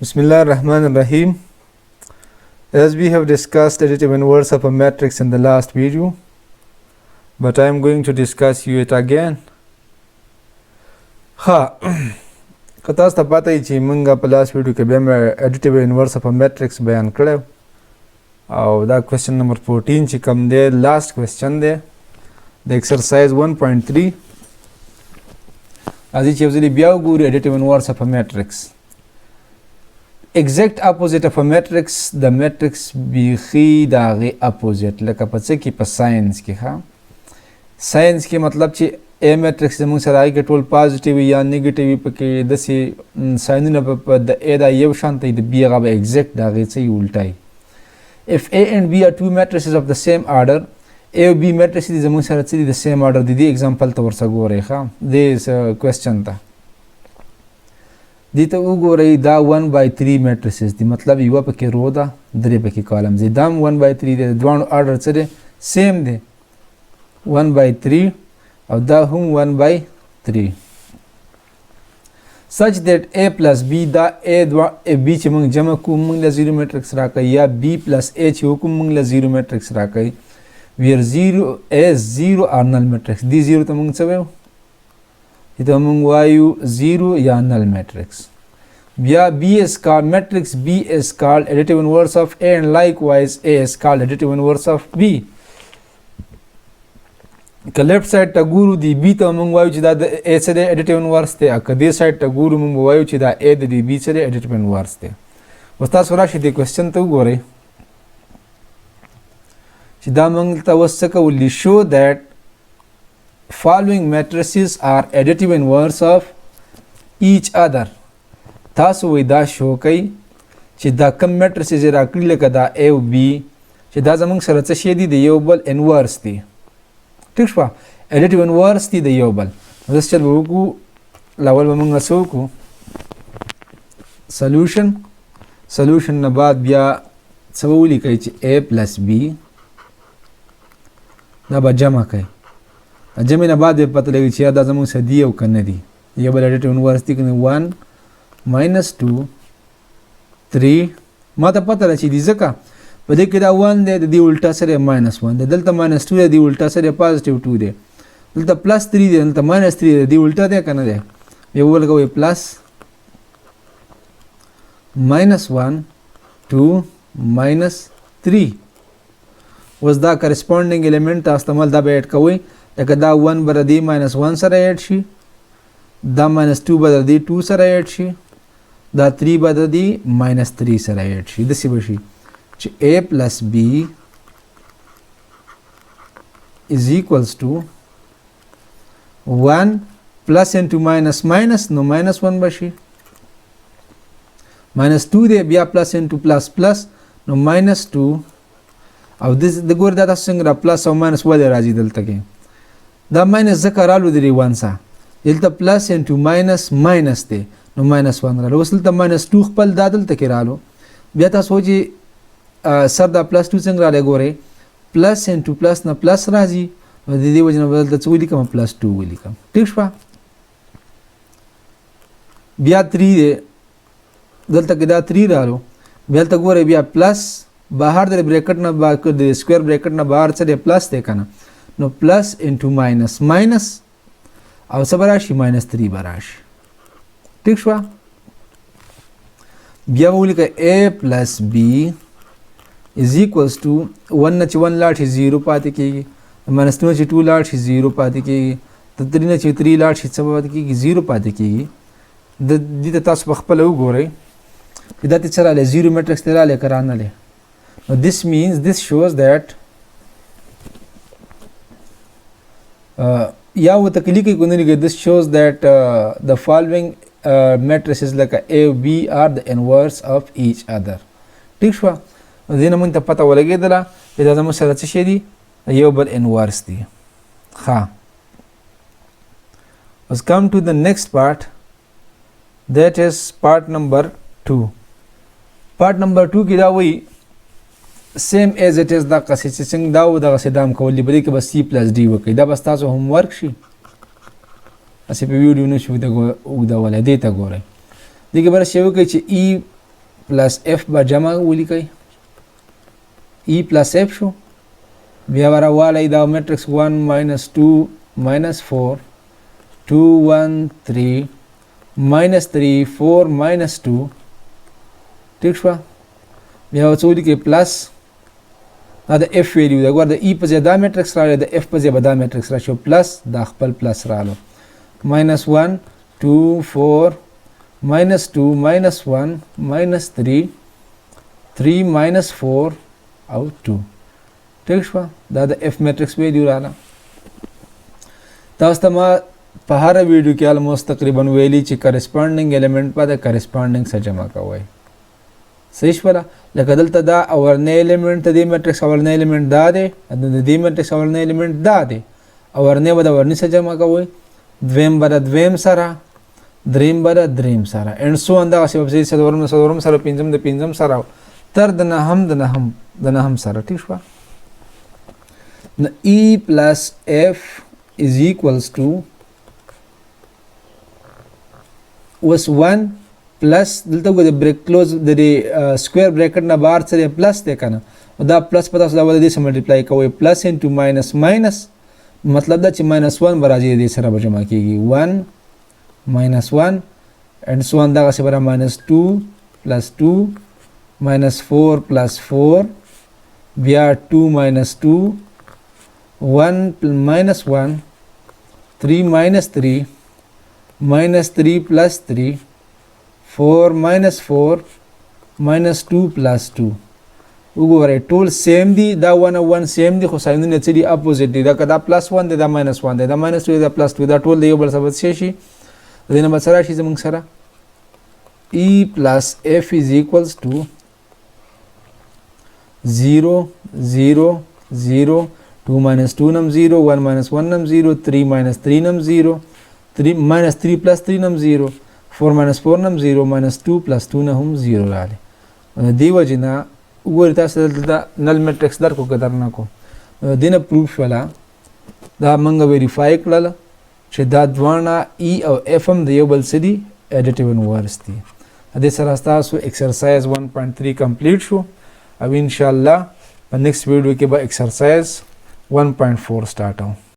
Bismillah ar-Rahman ar-Rahim. As we have discussed additive inverse of a matrix in the last video, but I am going to discuss it again. که تاسو ته پته وي چې موږ په لاست ویډیو کې بیا additive inverse of a matrix بیان کړی او دا question number 14 چې کوم دی last question دی د exercise 1.3 راځي چې یو ځلې بیا وګورو additive inverse of a matrix. exact opposite of a matrix د matrix بیخي د هغې opposite لکه په څه کې په ساینس کې ساینس کې مطلب چې A matrix زموږ سره هغې کې ټول پازیټیو یا نیګیټیو پکې داسې ساینونه به د A دا یو شان ته د B هغه به exact د هغې څه یي الټا یي. if A and B are two matrices of the same order, A او B matrices دي زموږ سره څه دي د same order دي. دې example ته ورسه ګورئ دې question ته دې ته وګورئ دا 1/3 matrices دي مطلب یوه پکې رو ده درې پکې کالمز دي. دا هم 1/3 دی د دواړو order څه دی same دی 1/3 او دا هم 1/3 such that A plus B دا B چې موږ جمع کوو موږ له 0 matrix راکوي یا B plus A چې وکوو موږ له 0 matrix راکوي where 0 is 0 or null matrix. دی 0 ته موږ څه وایو چې ته موږ وایو 0 یا null matrix. بیا B is called matrix B is called additive inverse of A and likewise A is called additive inverse of B. که لیفت سایډ ته ګورو دی B ته موږ وایو چې دا د A څه دی additive inverse دی او که دې سایډ ته ګورو موږ وایو چې دا A د دې B څه دی additive inverse دی. اوس تاسو راشئ دې کوېسچن ته وګورئ چې دا موږ ته اوس څه کولی show that following matrices are additive inverse of each other. تاسو وایي دا شو کوي چې دا کم matrices یې راکړي لکه دا A او B چې دا زموږ سره څه شی دي د یو بل inverse دي. ٹھیک شوه additive inverse دي د یو بل. اوس چل به وکړو لاول به موږ څه وکړو solution نه بعد بیا څه به ولیکئ چې A plus B دا به جمع کوي جمع نه بعد به پته لګي چې دا زموږ سره دي او که نه دي یو بل additive inverse دي که نه 1 minus 2 3 ما ته پته ده چې دي ځکه په دې کې دا 1 دی د دې الټا سره minus 1 دی دلته minus 2 دی د دې الټا سره positive 2 دی دلته plus 3 دی دلته minus 3 دی د دې الټا دی که نه دی یو ولګوئ plus minus 1 2 minus 3 اوس دا corresponding element تاسو ته دا به اډ کوئ لکه دا 1 به د دې minus 1 سره اډ شي دا minus 2 به د دې 2 سره اډ شي دا 3 به د دې minus 3 سره اډ شي داسې به شي چې A plus B is equals to 1 plus into minus minus نو minus 1 بشي minus 2 دی بیا plus into plus plus نو minus 2 او د ګور دا تاسو څنګه را plus او minus ولې راځي دلته کې دا minus ځکه رالو دی 1 سه دلته plus into minus minus دی نو minus 1 رالو اوس دلته minus 2 خپل دا دلته کې رالو بیا تاسو چې سر دا plus 2 څنګه رالی ګورئ plus into plus نه plus راځي نو د دې وجې نه به دلته څه ولیکم plus 2 ولیکم. ټیک شوه بیا 3 دی دلته کې دا 3 رالو بیا دلته ګورئ بیا plus بهر د بریکټ نه د سکویر بریکټ نه بهر څه دی plus دی که نه نو plus into minus minus او څه به راشي minus 3 به راشي. ټیک شوه بیا به ولیکئ A plus B is equals to 1 نه چې 1 لاړ شي 0 پاتې کېږي minus 2 چې 2 لاړ شي 0 پاتې کېږي د 3 نه چې 3 لاړ شي څه پاتې کېږي 0 پاتې کېږي د دې ته تاسو په خپله وګورئ چې دا ته څه رالی 0 matrix ته رالی که رانلی نو this means this shows that یا ورته که لیکئ که نه لیکئ this shows that the following matrices like A او B are the inverse of each other. ټیک شوه دې نه موږ ته پته ولګېدله چې دا زموږ سره څه شی دي یو بل انورس دي. Let's come to the next part, that is part number 2. part number 2 کې دا وایي same as it is دا قصې چې څنګه دا و دغسې دا هم کولی په دې کې به C+D وکړئ دا به ستاسو هم ورک شي هسې په ویډیو نه شو اوږدولی دې ته ګورئ دې کې به راشئ وکړئ چې plus f به جمع ولیکئ e plus f شو بیا وروالی دا میټرکس 1 minus 2 minus 4 2 1 3 minus 3 4 minus 2 ٹھیک شو بیا وڅولی کې پلس دا د f ویلیو دا ګور د e په ځای دا میټرکس راغلی د f په ځای به دا میټرکس راشي پلس دا خپل پلس رالو minus 1 2 4 minus 2 minus 1 minus 3 3 minus 4 او 2 ٹھیک شو دا د f میټرکس ویلیو رااله تاسو ته ما په هر ویډیو کې almost تقریبا ویلي چې کرسپونډینګ الیمنٹ په د کرسپونډینګ سره جمع کوئ صحیح شوله لکه دلته دا اورنی الیمنٹ د دې میټرکس اورنی الیمنٹ دا دی د دې میټرکس اورنی الیمنٹ دا دی اورنی به د ورنی سره جمع کوئ دویم به د دویم سره دریم به د دریم سره اینډ سو ان دغسې به پسې څلورم سره پنځم د پنځم سره تر د نهم سره ټیک شوه نو e plus f is equals to اوس 1 پلس دلته وګورئ د بریک کلوز د سکویر بریکټ نه بهر څه دی پلس دی که نه دا پلس په تاسو دا به د دې سره ملټیپلای کوئ پلس انټو ماینس ماینس مطلب دا چې ماینس 1 به راځي د دې سره به جمع کېږي 1 minus 1 and so on دغسې به را minus 2 plus 2 minus 4 plus 4 بیا 2 minus 2 1 minus 1 3 minus 3 minus 3 plus 3 4 minus 4 minus 2 plus 2 وګورئ ټول سیم دي دا 1 او 1 سیم دي خو ساینونه څه دي اپوزیټ دي دا که دا پلس 1 دی دا ماینس 1 دی دا ماینس 2 دی دا پلس 2 دا ټول د یو بل سره څه شي د دې نه به څه راشي زموږ سره e plus f is equals to 0 0 0 2 minus 2 نم 0 1 minus 1 نم 0 3 minus 3 نم 0 3 minus 3 plus 3 نم 0 4 minus 4 نم 0 minus 2 plus 2 نه هم 0 راغلی دې وجې نه وګورئ تاسو دلته نل میټرکس درکو که درنه کو دې نه پروف شوله دا موږ ویریفای کړله چې دا دواړه e او f هم د یو بل څه دي ایډیټیو انورس دي دې سره ستاسو ایکسرسایز 1.3 کمپلیټ شو او انشاءالله په نیکسټ ویډیو کې به ایکسرسایز 1.4 سٹارټ